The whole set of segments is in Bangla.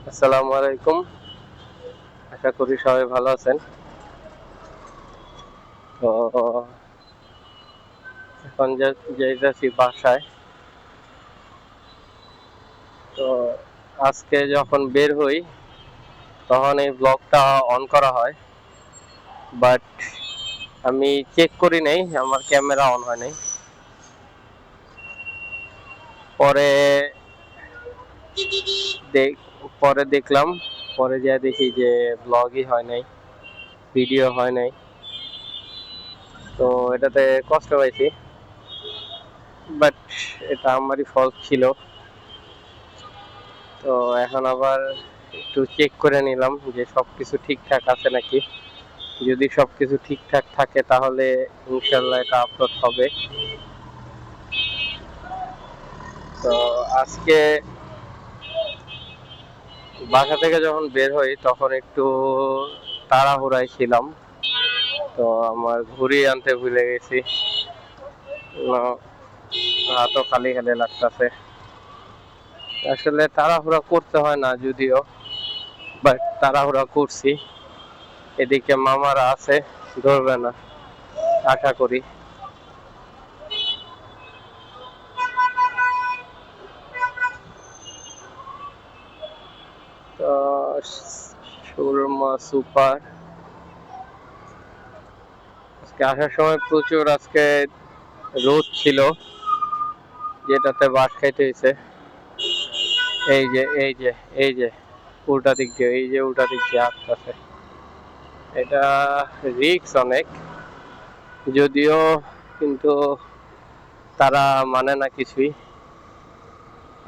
আসসালামু আলাইকুম। আশা করি সবাই ভালো আছেন। তো এখন যাইতেছি বাসায়। তো আজকে যখন বের হই তখন এই ব্লগটা অন করা হয়, বাট আমি চেক করি নাই, আমার ক্যামেরা অন হয় নাই। পরে পরে দেখলাম, পরে যা দেখি যে ব্লগই হয় নাই, ভিডিও হয় নাই। তো এটাতে কষ্ট পাইছি, বাট এটা আমারই ফল্ট ছিল। তো এখন আবার একটু চেক করে নিলাম যে সবকিছু ঠিকঠাক আছে নাকি। যদি সবকিছু ঠিকঠাক থাকে তাহলে ইনশাল্লাহ এটা আপলোড হবে। তো আজকে বাসা থেকে যখন বের হই তখন একটু তাড়াহুড়ায় ছিলাম। তো আমার ঘড়ি আনতে ভুলে গেছি, হাতও খালি খালি লাগতেছে। আসলে তাড়াহুড়া করতে হয় না যদিও, বাট তাড়াহুড়া করছি। এদিকে মামারা আছে, ধরবে না আশা করি। তো সুরমা সুপার আজকে আসার সময় প্রচুর আজকে রোদ ছিল, যেটাতে বাস খাইতে হয়েছে। এই যে উল্টা দিক দিয়ে, এই যে উল্টা দিক দিয়ে আসতেছে। এটা রিক্স অনেক যদিও, কিন্তু তারা মানে না কিছুই।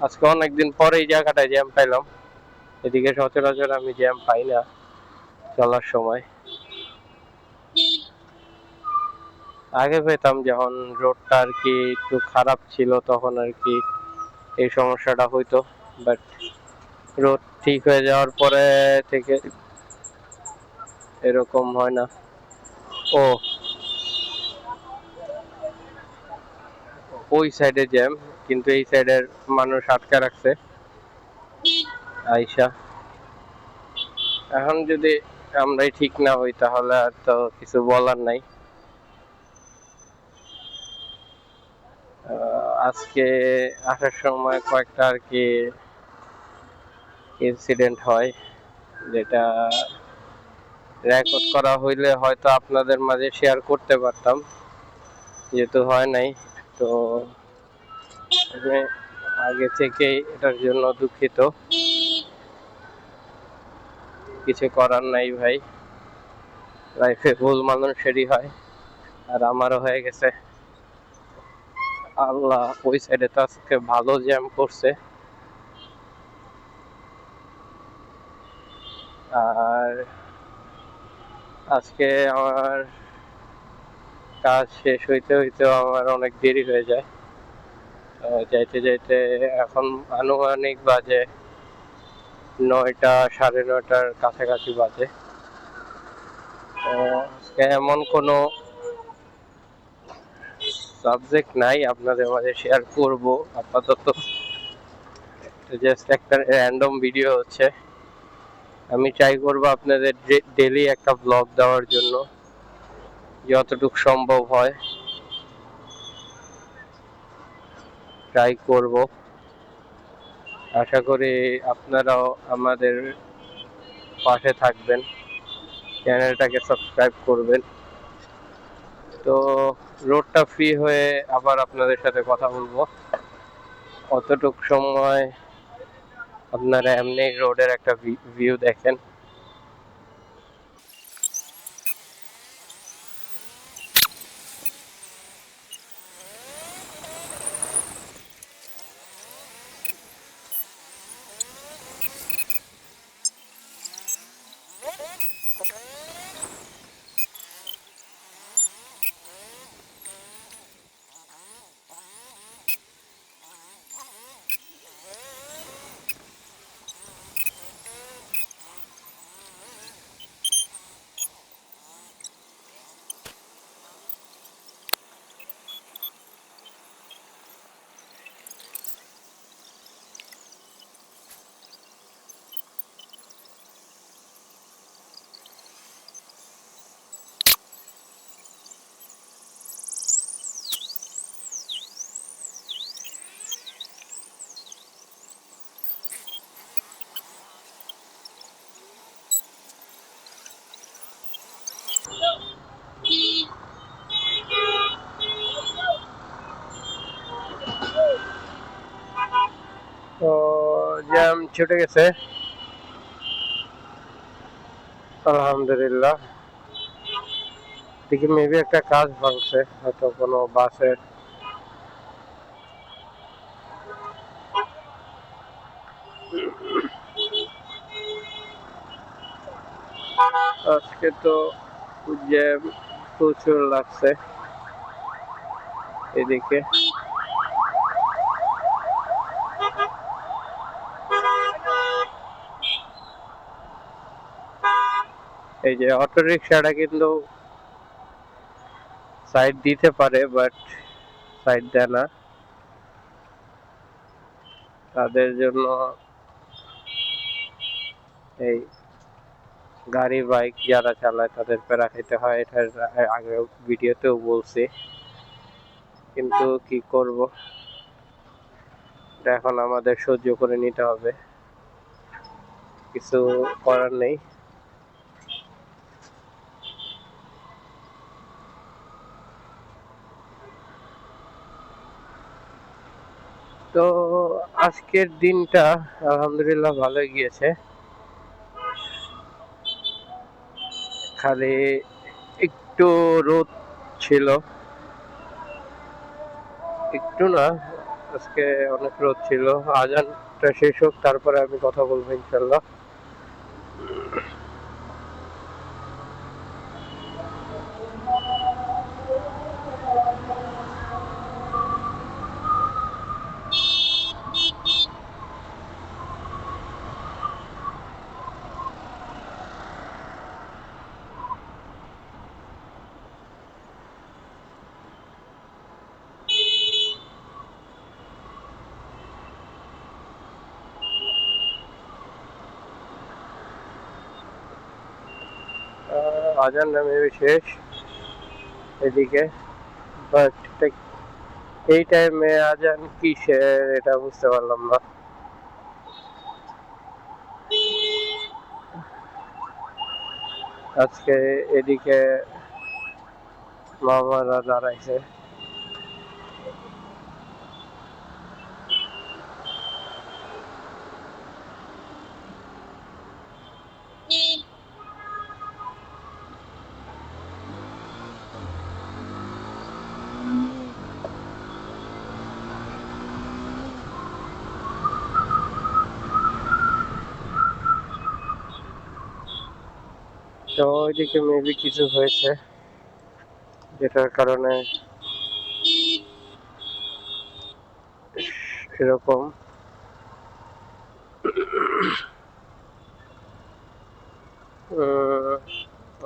আজকে অনেকদিন পরে এই জায়গাটায় জ্যাম পাইলাম। এদিকে সচরাচর আমি জ্যাম পাই না চলার সময়। আগে পেতাম যখন রোডটা আর কি একটু খারাপ ছিল, তখন আর কি এই সমস্যাটা হইতো, বাট রোড ঠিক হয়ে যাওয়ার পরে থেকে এরকম হয় না। ও, ওই সাইডে জ্যাম, কিন্তু এই সাইডের মানুষ আটকে রাখছে আইসা। এখন যদি আমরাই ঠিক না হই তাহলে আর তো কিছু বলার নাই। আজকে আসার সময় কয়েকটা আর কি ইনসিডেন্ট হয়, যেটা রেকর্ড করা হইলে হয়তো আপনাদের মাঝে শেয়ার করতে পারতাম, যেহেতু হয় নাই। তো আমি আগে থেকেই এটার জন্য দুঃখিত। কিছু করার নাই ভাই, লাইফে ভুল মানুষেরই হয়, আর আমারও হয়ে গেছে। আল্লাহ, ওই সাইডে তো আজকে ভালো জ্যাম করছে। আর আজকে আমার কাজ শেষ হইতে হইতে আমার অনেক দেরি হয়ে যায়। যাইতে যাইতে এখন আনুমানিক বাজে 9টা, 9:30 কাছাকাছি বাজে। আজকে এমন কোনো সাবজেক্ট নাই আপনাদের মাঝে শেয়ার করব আপাতত। জাস্ট একটা র্যান্ডম ভিডিও হচ্ছে। আমি ট্রাই করব আপনাদের ডেইলি একটা ব্লগ দেওয়ার জন্য, যতটুকু সম্ভব হয় ট্রাই করব। আশা করি আপনারাও আমাদের পাশে থাকবেন, চ্যানেলটাকে সাবস্ক্রাইব করবেন। তো রোডটা ফ্রি হয়ে আবার আপনাদের সাথে কথা বলবো। অতটুক সময় আপনারা এমনি রোডের একটা ভিউ দেখেন। জ্যাম ছুটে গেছে আলহামদুলিল্লাহ। দেখি মেবি একটা কাজ ভাঙছে, হয়তো কোনো বাসের। আজকে তো জ্যাম প্রচুর লাগছে এদিকে। এই যে অটো রিক্সাটা কিন্তু সাইড দিতে পারে, বাট সাইড দেয় না। তাদের জন্য এই গাড়ি বাইক যারা চালায় তাদের প্যারা খেতে হয়, এটার আগে ভিডিওতেও বলছি। কিন্তু কি করব, এখন আমাদের সহ্য করে নিতে হবে, কিছু করার নেই। তো আজকের দিনটা আলহামদুলিল্লাহ ভালোই গিয়েছে। খালি একটু রোদ ছিল, একটু না, আজকে অনেক রোদ ছিল। আজানটা শেষ হোক, তারপরে আমি কথা বলবো ইনশাল্লাহ। আজান নামে শেষ এদিকে, বাট এই টাইমে আজান কিসের এটা বুঝতে পারলাম না। আজকে এদিকে মামারা দাঁড়াইছে। তো ওইদিকে মেবি কিছু হয়েছে, যেটার কারণে এরকম।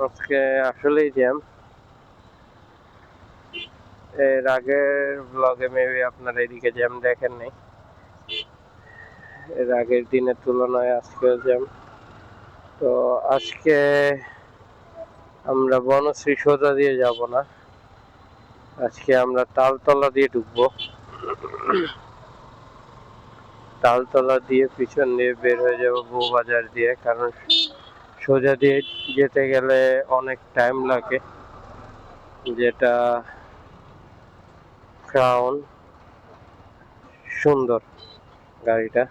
আজকে আসলেই জ্যাম। এর আগের ব্লগে মেবি আপনারা এদিকে জ্যাম দেখেন নাই, এর আগের দিনের তুলনায় আজকেও জ্যাম। তো আজকে আমরা বনশ্রী সোজা দিয়ে যাব না, আজকে আমরা তালতলা দিয়ে ঢুকবো। তালতলা দিয়ে পিছন দিয়ে বের হয়ে যাব বউবাজার দিয়ে, কারণ সোজা দিয়ে যেতে গেলে অনেক টাইম লাগে। যেটা ক্রাউন, সুন্দর গাড়িটা।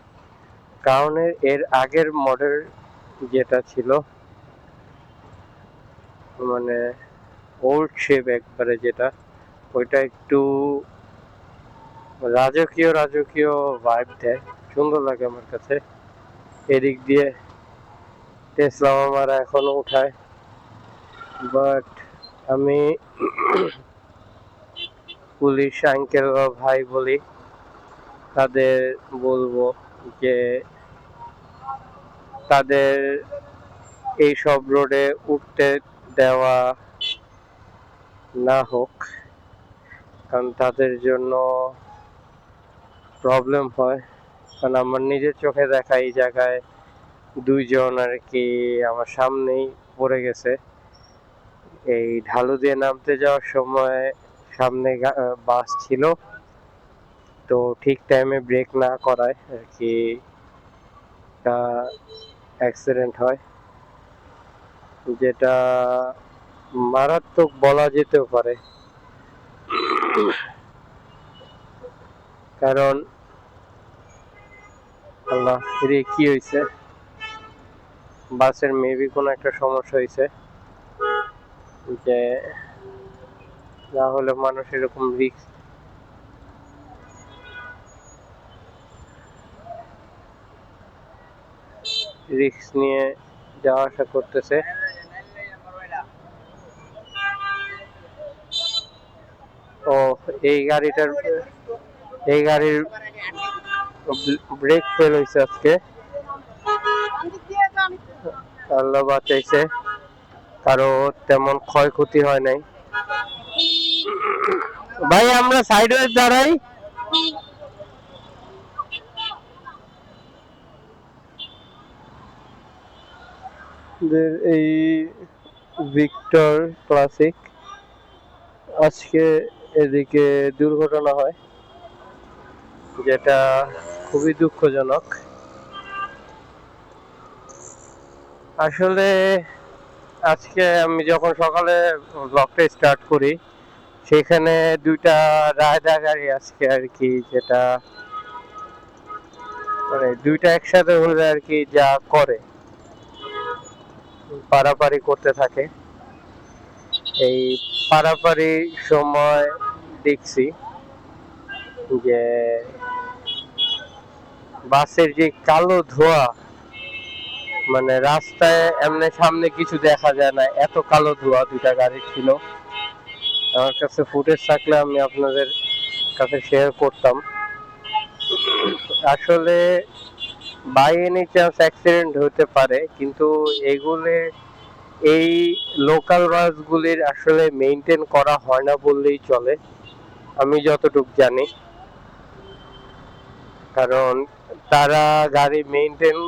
ক্রাউনের এর আগের মডেল যেটা ছিল, মানে ওল্ড শেপ একবারে, যেটা ওইটা একটু রাজকীয় রাজকীয় ভাইব দেয়, সুন্দর লাগে আমার কাছে। এদিক দিয়ে টেসলা মামারা এখনো উঠায়, বাট আমি পুলিশ আঙ্কেল বা ভাই বলি, তাদের বলবো যে তাদের এই সব রোডে উঠতে দেওয়া না হোক, কারণ তাদের জন্য প্রবলেম হয়। কারণ আমার নিজের চোখে দেখা এই জায়গায় দুইজন আর কি আমার সামনেই পড়ে গেছে। এই ঢালু দিয়ে নামতে যাওয়ার সময় সামনে বাস ছিল, তো ঠিক টাইমে ব্রেক না করায় আর কি অ্যাক্সিডেন্ট হয়, যেটা মারাত্মক বলা যেতেও পারে। কারণ আল্লাহ, রে কি হয়েছে? বাসের মেবি কোনো একটা সমস্যা হয়েছে, যে না হলে মানুষ এরকম রিস্ক নিয়ে যাওয়া আসা করতেছে। ও, এই গাড়ির ব্রেক ফেল হয়েছে আজকে। আল্লাহ বাঁচাইছে, কারো তেমন ক্ষয়ক্ষতি হয় নাই। ভাই আমরা সাইড হয়ে দাঁড়াই। এই ভিক্টর ক্লাসিক, আজকে এদিকে দুর্ঘটনা হয়, যেটা খুবই দুঃখজনক। আসলে আজকে আমি যখন সকালে ব্লগটা স্টার্ট করি, সেখানে দুইটা রায়দা গাড়ি আজকে আর কি, যেটা মানে দুইটা একসাথে হলে আর কি যা করে, পারাপারি করতে থাকে। এই পারাপারি সময় দেখছি যে বাসের যে কালো ধোঁয়া, মানে রাস্তায় এমনি সামনে কিছু দেখা যায় না, এত কালো ধোঁয়া দুইটা গাড়ি ছিল। আমার কাছে ফুটেজ থাকলে আমি আপনাদের কাছে শেয়ার করতাম। আসলে বাই এনি চান্স অ্যাক্সিডেন্ট হতে পারে, কিন্তু এই লোকাল বাসগুলির আসলে মেইনটেইন করা হয় না বললেই চলে, আমি যতটুকু জানি। কারণ তারা গাড়ি মেইনটেইন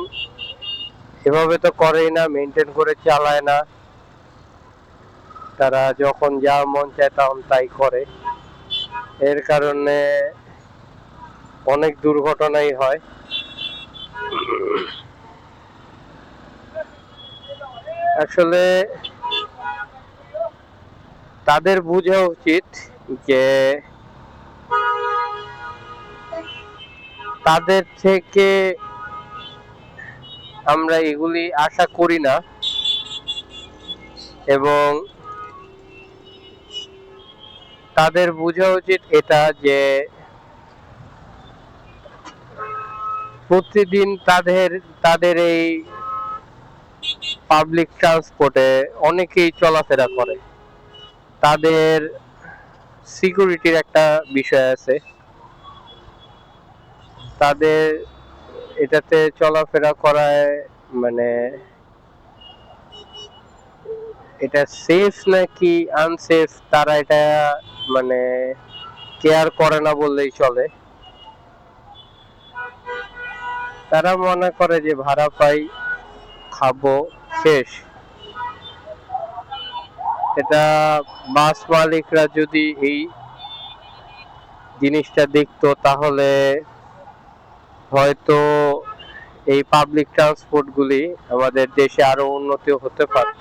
এভাবে তো করেই না, মেইনটেইন করে চালায় না, তারা যখন যা মন চায় তখন তাই করে। এর কারণে অনেক দুর্ঘটনাই হয়। আসলে তাদের বোঝা উচিত যে তাদের থেকে আমরা এগুলি আশা করি না, এবং তাদের বোঝা উচিত এটা যে প্রতিদিন তাদের এই পাবলিক ট্রান্সপোর্টে অনেকেই চলাফেরা করে, তাদের সিকিউরিটির একটা বিষয় আছে, তাদের এটাতে চলাফেরা করায় মানে এটা সেফ নাকি আনসেফ তারা এটা মানে কেয়ার করে না বললেই চলে। তারা মনে করে যে ভাড়া পাই, খাবো, শেষ। এটা বাস মালিকরা যদি এই জিনিসটা দেখতো, তাহলে হয়তো এই পাবলিক ট্রান্সপোর্ট গুলি আমাদের দেশে আরো উন্নতি হতে পারত।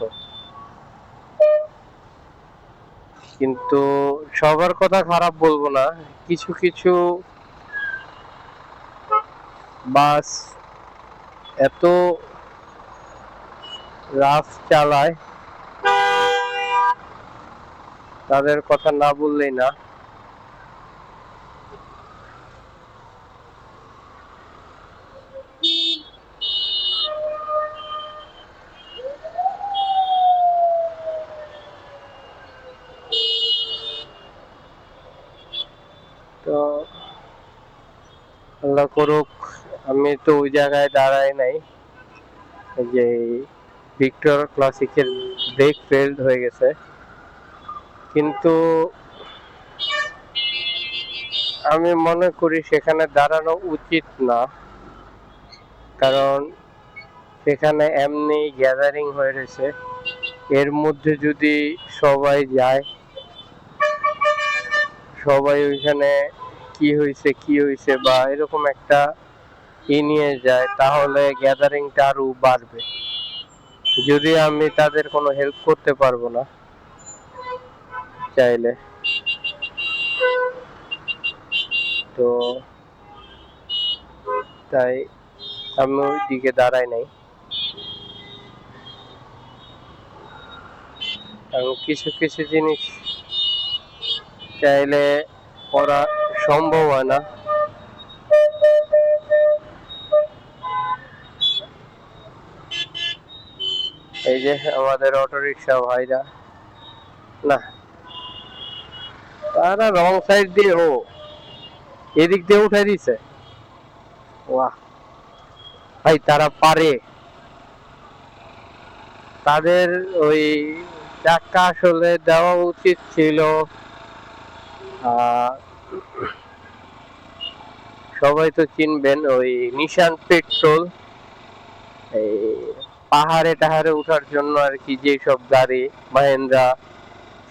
কিন্তু সবার কথা খারাপ বলবো না, কিছু কিছু বাস এত রাফ চালায়, তাদের কথা না বললেই না। তো আল্লাহ করুক, আমি তো ওই জায়গায় দাঁড়াই নাই, যে ভিক্টর ক্লাসিকের ব্রেক ফেল হয়ে গেছে, কিন্তু আমি মনে করি সেখানে দাঁড়ানো উচিত না। কারণ সেখানে এমনি গ্যাদারিং হয়ে রয়েছে, এর মধ্যে যদি সবাই যায়, সবাই ওইখানে কি হয়েছে বা এরকম একটা নিয়ে যায়, তাহলে গ্যাদারিংটা আরো বাড়বে। যদি আমি তাদের কোনো হেল্প করতে পারবো না চাইলে, তো তাই আমি ওই দিকে দাঁড়াই নাই, কারণ কিছু কিছু জিনিস চাইলে করা সম্ভব হয় না। এই যে আমাদের অটোরিকশা ভাইরা, না তারা রং সাইড দিয়ে এদিক দিয়ে উঠাই দিছে। ওয়াহ ভাই, তারা পারে। তাদের ওই চাকা আসলে দেওয়া উচিত ছিল সবাই তো চিনবেন ওই নিশান পেট্রোল, এই পাহাড়ে টাহাড়ে উঠার জন্য আর কি, যেসব গাড়ি মাহেন্দ্রা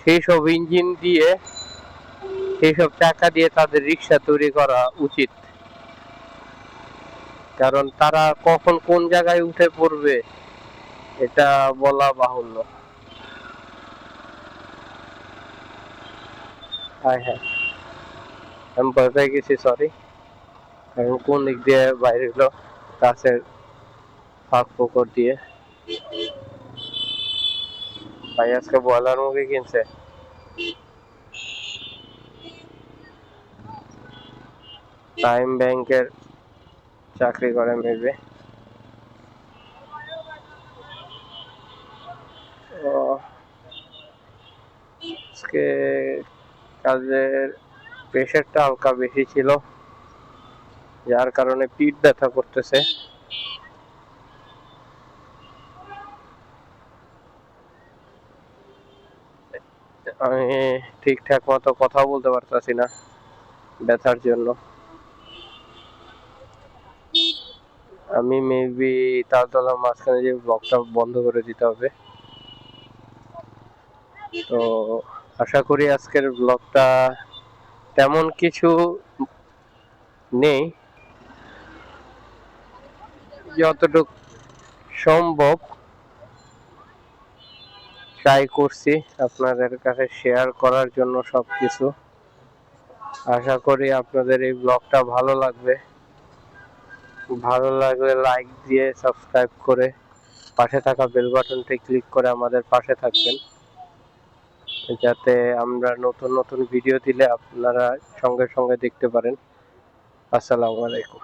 সেই সব ইঞ্জিন দিয়ে, সেই সব চাকা দিয়ে তাদের রিক্সা তৈরি করা উচিত। কারণ তারা কখন কোন জায়গায় উঠে পড়বে এটা বলা বাহুল্য। হ্যাঁ হ্যাঁ, আমি ভয় পেয়ে গেছি, সরি। কারণ কোন দিক দিয়ে বাইরে হলো, গাছের ফাঁক ফোকর দিয়ে। ভাই আজকে ব্রয়লার মুরগি কিনছে। টাইম ব্যাংকের চাকরি করে মেবি। আজকে কাজের প্রেশারটা হালকা বেশি ছিল, যার কারণে পিঠ ব্যথা করতেছে। আমি ঠিকঠাক মতো কথা বলতে পারতেছি না ব্যথার জন্য। আমি মেবি তালতলার মাঝখানে যে ব্লগটা বন্ধ করে দিতে হবে। তো আশা করি আজকের ব্লগটা তেমন কিছু নেই, যতটুকু সম্ভব ট্রাই করছি আপনাদের কাছে শেয়ার করার জন্য সবকিছু। আশা করি আপনাদের এই ব্লগটা ভালো লাগবে। ভালো লাগলে লাইক দিয়ে সাবস্ক্রাইব করে পাশে থাকা বেল বাটনটি ক্লিক করে আমাদের পাশে থাকবেন, যাতে আমরা নতুন নতুন ভিডিও দিলে আপনারা সঙ্গে সঙ্গে দেখতে পারেন। আসসালামু আলাইকুম।